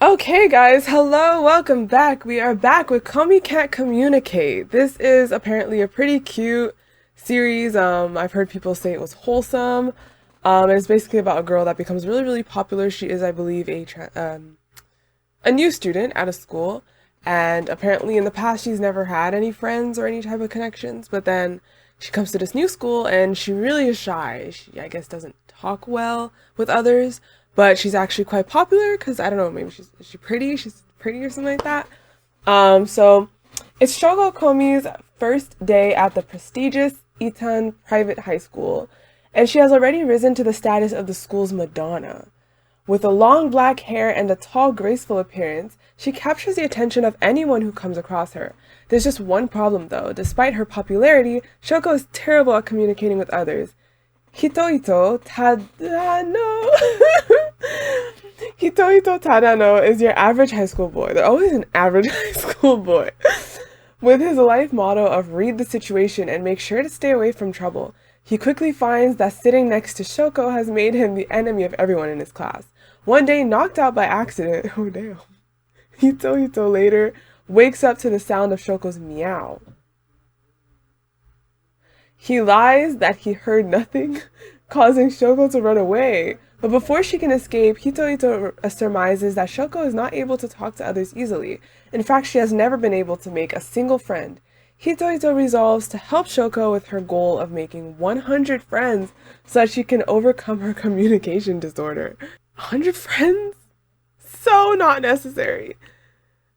Okay guys, hello, welcome back. We are back with Komi Can't Communicate. This is apparently a pretty cute series. I've heard people say it was wholesome. And it's basically about a girl that becomes really popular. She is, I believe, a new student at a school. And apparently in the past she's never had any friends or any type of connections. But then she comes to this new school and she really is shy. She, I guess, doesn't talk well with others. But she's actually quite popular because, I don't know, maybe is she pretty? She's pretty or something like that. So it's Shogo Komi's first day at the prestigious Itan private high school, and she has already risen to the status of the school's Madonna. With a long black hair and a tall, graceful appearance, she captures the attention of anyone who comes across her. There's just one problem though. Despite her popularity, Shoko is terrible at communicating with others. Hitoito Tadano Hitoito Tadano is your average high school boy. They're always an average high school boy. With his life motto of read the situation and make sure to stay away from trouble, he quickly finds that sitting next to Shoko has made him the enemy of everyone in his class. One day, knocked out by accident, oh damn, Hitoito later wakes up to the sound of Shoko's meow. He lies that he heard nothing, causing Shoko to run away. But before she can escape, Hitoito surmises that Shoko is not able to talk to others easily. In fact, she has never been able to make a single friend. Hitoito resolves to help Shoko with her goal of making 100 friends so that she can overcome her communication disorder. 100 friends? So not necessary.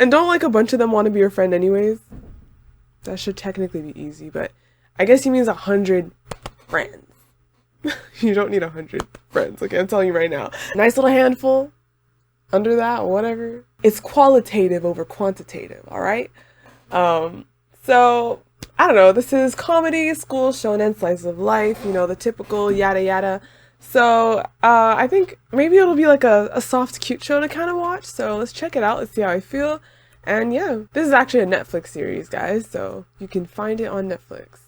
And don't like a bunch of them want to be your friend anyways? That should technically be easy, but I guess he means 100 friends. You don't need 100 friends, okay? I'm telling you right now. Nice little handful. Under that, whatever. It's qualitative over quantitative, alright? So, I don't know. This is comedy, school, shonen, slice of life. You know, the typical yada yada. So, I think maybe it'll be like a soft, cute show to kind of watch. So, let's check it out. Let's see how I feel. And yeah, this is actually a Netflix series, guys. So, you can find it on Netflix.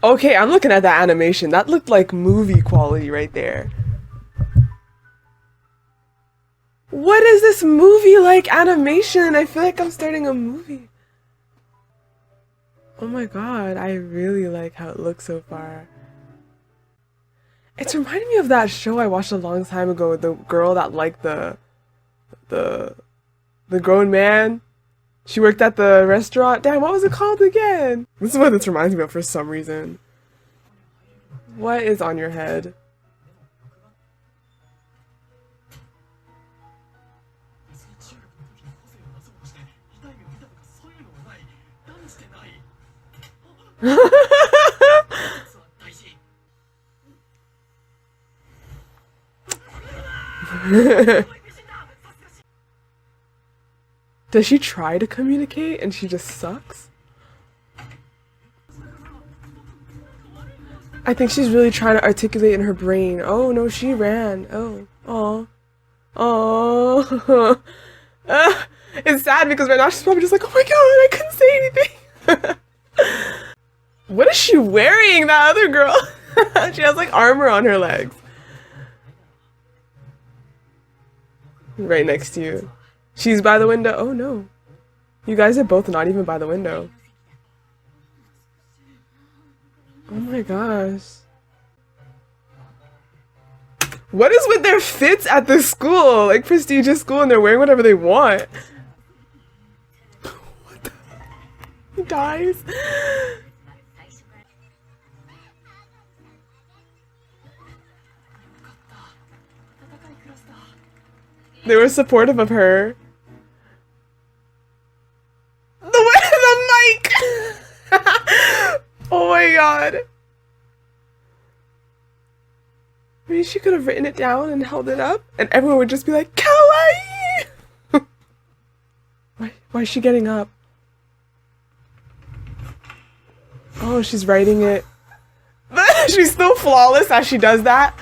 Okay, I'm looking at that animation. That looked like movie quality right there. What is this movie-like animation? I feel like I'm starting a movie. Oh my god, I really like how it looks so far. It's reminding me of that show I watched a long time ago with the girl that liked the grown man. She worked at the restaurant. Damn, what was it called again? This is what this reminds me of for some reason. What is on your head? Does she try to communicate and she just sucks? I think she's really trying to articulate in her brain. Oh no, she ran. Oh. It's sad because right now she's probably just like, oh my god, I couldn't say anything. What is she wearing, that other girl? She has like armor on her legs. Right next to you. She's by the window. Oh no. You guys are both not even by the window. Oh my gosh. What is with their fits at the school? Like prestigious school, and they're wearing whatever they want. What the? He dies. They were supportive of her. The mic! Oh my god. I mean, she could have written it down and held it up, and everyone would just be like, kawaii! Why is she getting up? Oh, she's writing it. She's still flawless as she does that.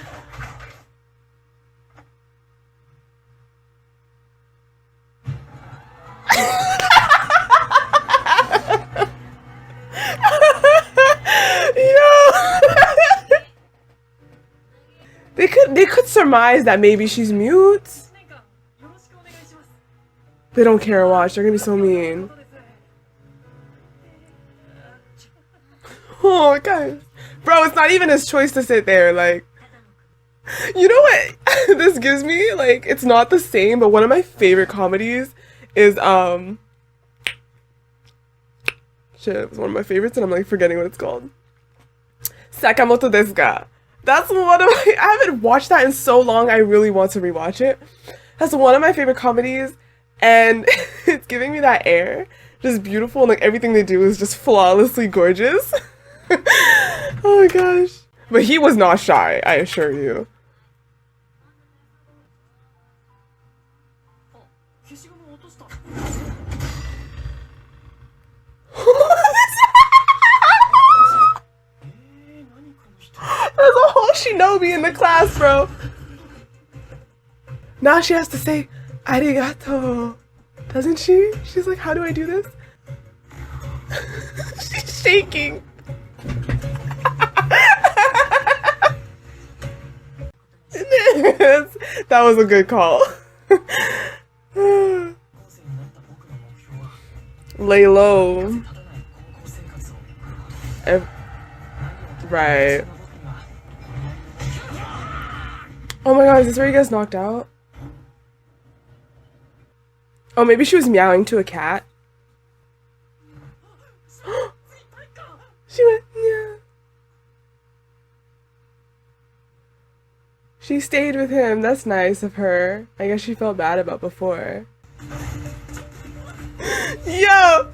They could surmise that maybe she's mute. They don't care, watch. They're gonna be so mean. Oh, guys. Bro, it's not even his choice to sit there, like... You know what this gives me? Like, it's not the same, but one of my favorite comedies is, shit, it was one of my favorites and I'm, like, forgetting what it's called. Sakamoto desu ga. That's one of my... I haven't watched that in so long, I really want to rewatch it. That's one of my favorite comedies, and it's giving me that air. Just beautiful, and, like, everything they do is just flawlessly gorgeous. Oh my gosh. But he was not shy, I assure you. There's a whole shinobi in the class, bro. Now she has to say arigato. Doesn't she? She's like, how do I do this? She's shaking. That was a good call. Lay low. Right. Oh my god, is this where he gets knocked out? Oh, maybe she was meowing to a cat. She went, yeah. She stayed with him. That's nice of her. I guess she felt bad about before. Yo!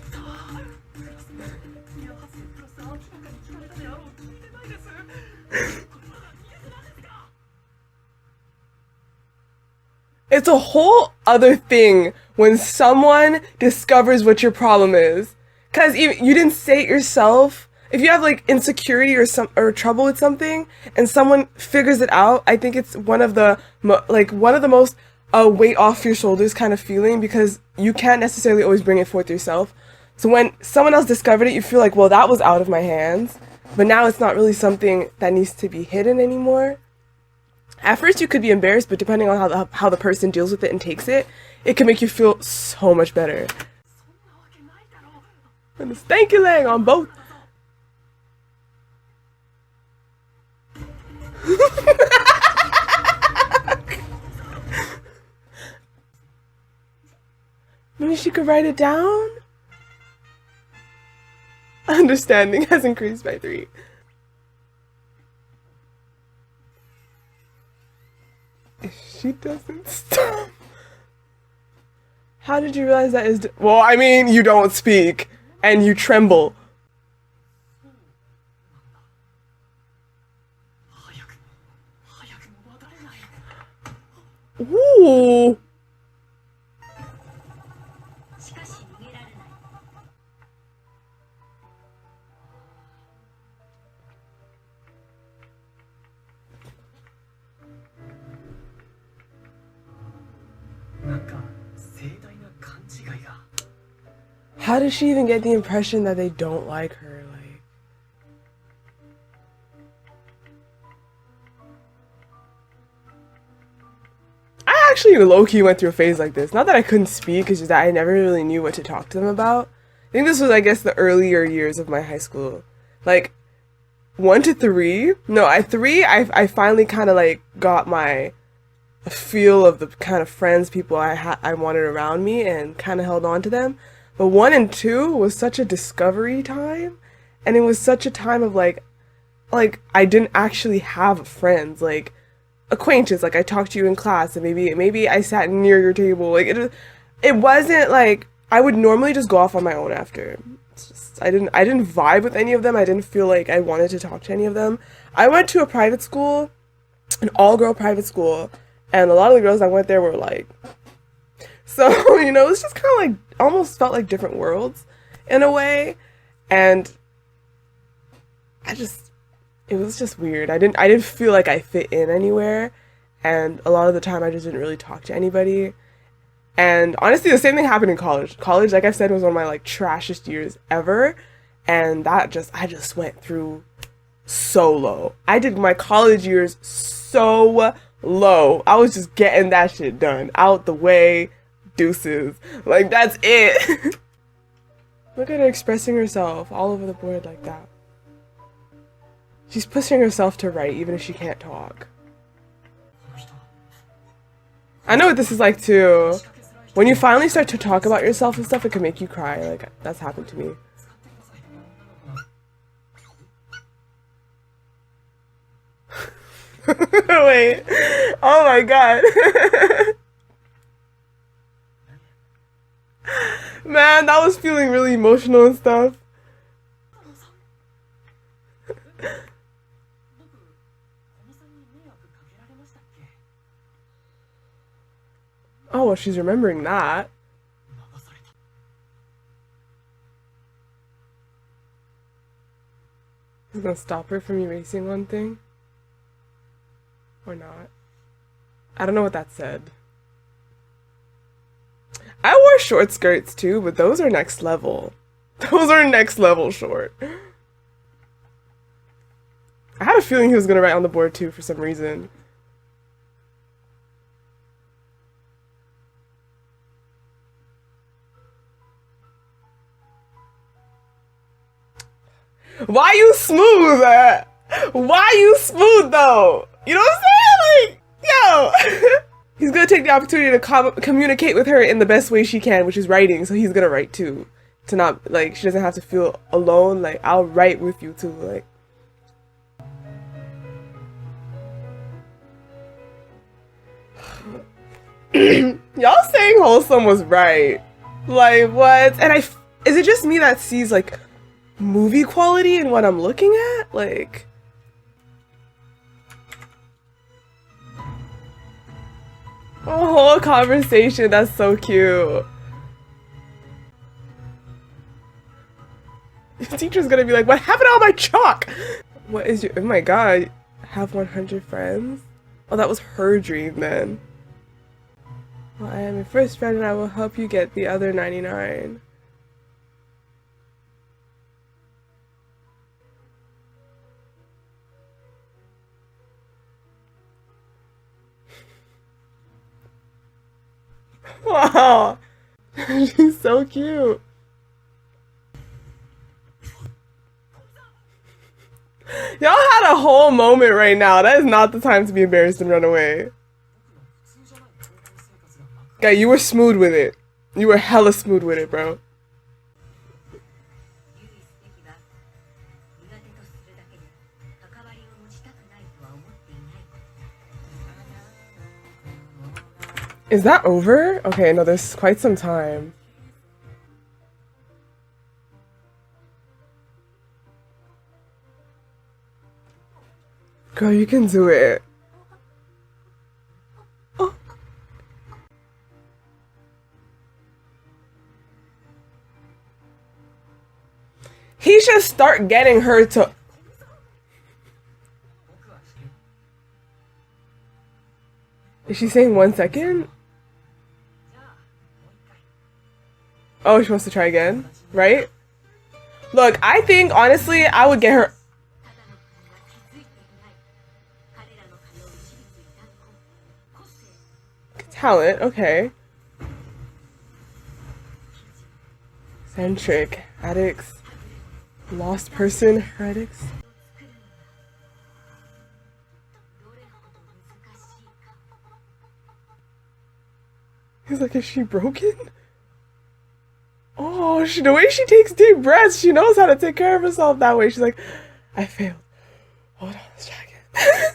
It's a whole other thing when someone discovers what your problem is. Because you didn't say it yourself. If you have like insecurity or trouble with something and someone figures it out, I think it's one of the most weight off your shoulders kind of feeling, because you can't necessarily always bring it forth yourself. So when someone else discovered it, you feel like, well, that was out of my hands. But now it's not really something that needs to be hidden anymore. At first you could be embarrassed, but depending on how the person deals with it and takes it, it can make you feel so much better. And the stanky leg on both. Maybe she could write it down? Understanding has increased by 3. If she doesn't stop. How did you realize that is... Well, I mean, you don't speak. And you tremble. Ooh. How does she even get the impression that they don't like her? Like, I actually low-key went through a phase like this. Not that I couldn't speak, it's just that I never really knew what to talk to them about. I think this was, I guess, the earlier years of my high school. Like, 1 to 3? No, I finally kind of, like, got my feel of the kind of friends, people I wanted around me, and kind of held on to them. But 1 and 2 was such a discovery time, and it was such a time of like I didn't actually have friends, like acquaintances. Like I talked to you in class, and maybe I sat near your table. Like it wasn't like I would normally just go off on my own after. It's just, I didn't vibe with any of them. I didn't feel like I wanted to talk to any of them. I went to a private school, an all-girl private school, and a lot of the girls that went there were like So, you know, it's just kind of like, almost felt like different worlds in a way. And it was just weird. I didn't feel like I fit in anywhere. And a lot of the time I just didn't really talk to anybody. And honestly, the same thing happened in college. College, like I've said, was one of my like trashiest years ever. And I just went through so low. I did my college years so low. I was just getting that shit done. Out the way, deuces. Like, that's it. Look at her expressing herself all over the board like that. She's pushing herself to write even if she can't talk. I know what this is like too. When you finally start to talk about yourself and stuff, it can make you cry. Like, that's happened to me. Wait. Oh my god. Man, that was feeling really emotional and stuff. Oh, well, she's remembering that. Is it gonna stop her from erasing one thing? Or not? I don't know what that said. I wore short skirts too, but those are next level. Those are next level short. I had a feeling he was gonna write on the board too for some reason. Why you smooth? Why you smooth though? You know what I'm saying? Like, yo. He's gonna take the opportunity to communicate with her in the best way she can, which is writing. So he's gonna write too, to not like she doesn't have to feel alone. Like, I'll write with you too. Like, y'all saying wholesome was right. Like, what? And is it just me that sees like movie quality in what I'm looking at? Like, a whole conversation. That's so cute. Your teacher's gonna be like, what happened to all my chalk? What is your, oh my god, have 100 friends? Oh, that was her dream then. Well, I am your first friend and I will help you get the other 99. Wow, she's so cute. Y'all had a whole moment right now. That is not the time to be embarrassed and run away. Guy, you were smooth with it. You were hella smooth with it, bro. Is that over? Okay, no, there's quite some time. Girl, you can do it. Oh. He should start getting her to... Is she saying 1 second? Oh, she wants to try again, right? Look, I think, honestly, I would get her... Talent, okay. Centric, addicts, lost person, heretics. He's like, is she broken? Oh, the way she takes deep breaths, she knows how to take care of herself that way. She's like, I failed. Hold on, let's try again.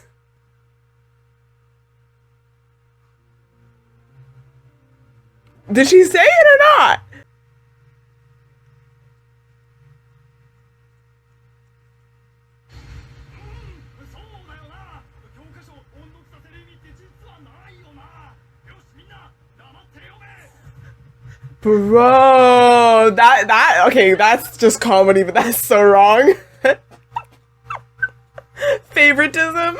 Did she say it or not? Bro, okay, that's just comedy, but that's so wrong. Favoritism.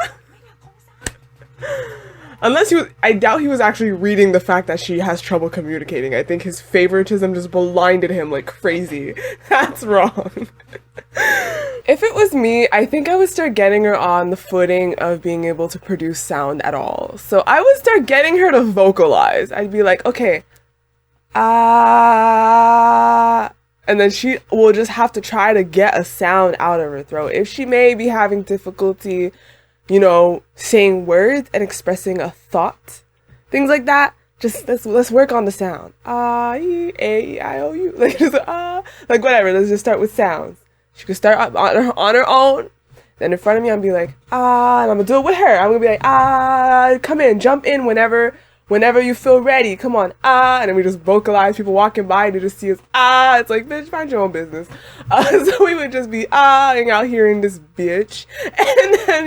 Unless I doubt he was actually reading the fact that she has trouble communicating. I think his favoritism just blinded him like crazy. That's wrong. If it was me, I think I would start getting her on the footing of being able to produce sound at all. So I would start getting her to vocalize. I'd be like, okay, and then she will just have to try to get a sound out of her throat. If she may be having difficulty, you know, saying words and expressing a thought, things like that, just let's work on the sound. A-E-I-O-U. Like, just, like whatever. Let's just start with sounds. She could start on her own. Then in front of me, I'm be like, and I'm gonna do it with her. I'm gonna be like, come in, jump in whenever you feel ready. Come on, and then we just vocalize. People walking by and they just see us, It's like, bitch, mind your own business. So we would just be out here in this bitch, and then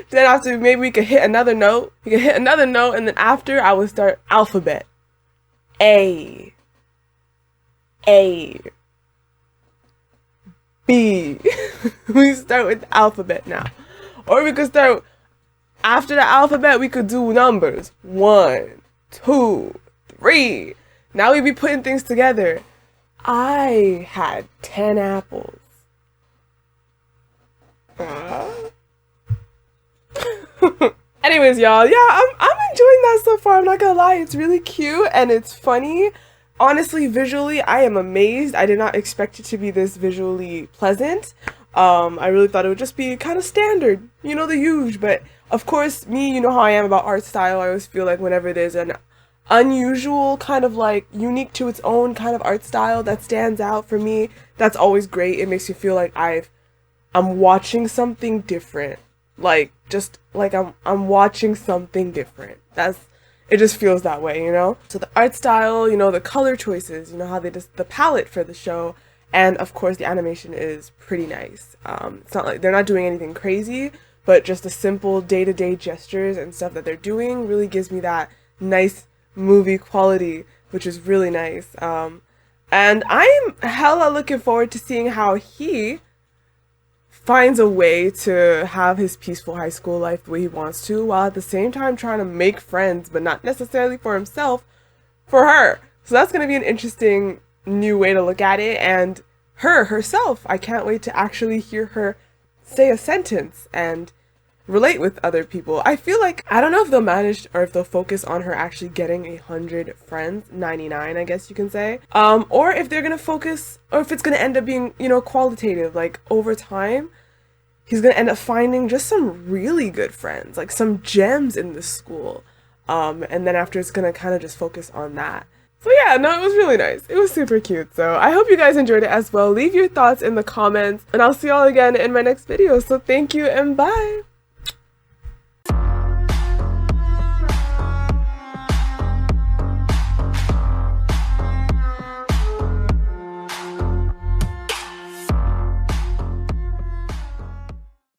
then after maybe we could hit another note. We could hit another note, and then after I would start alphabet. A. B. We start with the alphabet now, or we could start. After the alphabet, we could do numbers. 1, 2, 3. Now we be putting things together. I had 10 apples. Anyways, y'all, yeah, I'm enjoying that so far. I'm not gonna lie, it's really cute and it's funny. Honestly, visually, I am amazed. I did not expect it to be this visually pleasant. I really thought it would just be kind of standard, the huge, but of course, me, you know how I am about art style. I always feel like whenever there's an unusual kind of like unique to its own kind of art style that stands out for me, that's always great. It makes me feel like I'm watching something different. Like, just like I'm watching something different. It just feels that way, So the art style, the color choices, how they just, the palette for the show, and of course the animation is pretty nice. It's not like they're not doing anything crazy, but just the simple day-to-day gestures and stuff that they're doing really gives me that nice movie quality, which is really nice. And I'm hella looking forward to seeing how he finds a way to have his peaceful high school life the way he wants to, while at the same time trying to make friends, but not necessarily for himself, for her. So that's going to be an interesting new way to look at it. And herself, I can't wait to actually hear her say a sentence and relate with other people. I feel like, I don't know if they'll manage or if they'll focus on her actually getting 100 friends, 99 I guess you can say, or if they're gonna focus, or if it's gonna end up being, qualitative, like over time he's gonna end up finding just some really good friends, like some gems in this school, and then after it's gonna kind of just focus on that. So yeah, no, it was really nice. It was super cute. So I hope you guys enjoyed it as well. Leave your thoughts in the comments, and I'll see y'all again in my next video. So thank you and bye.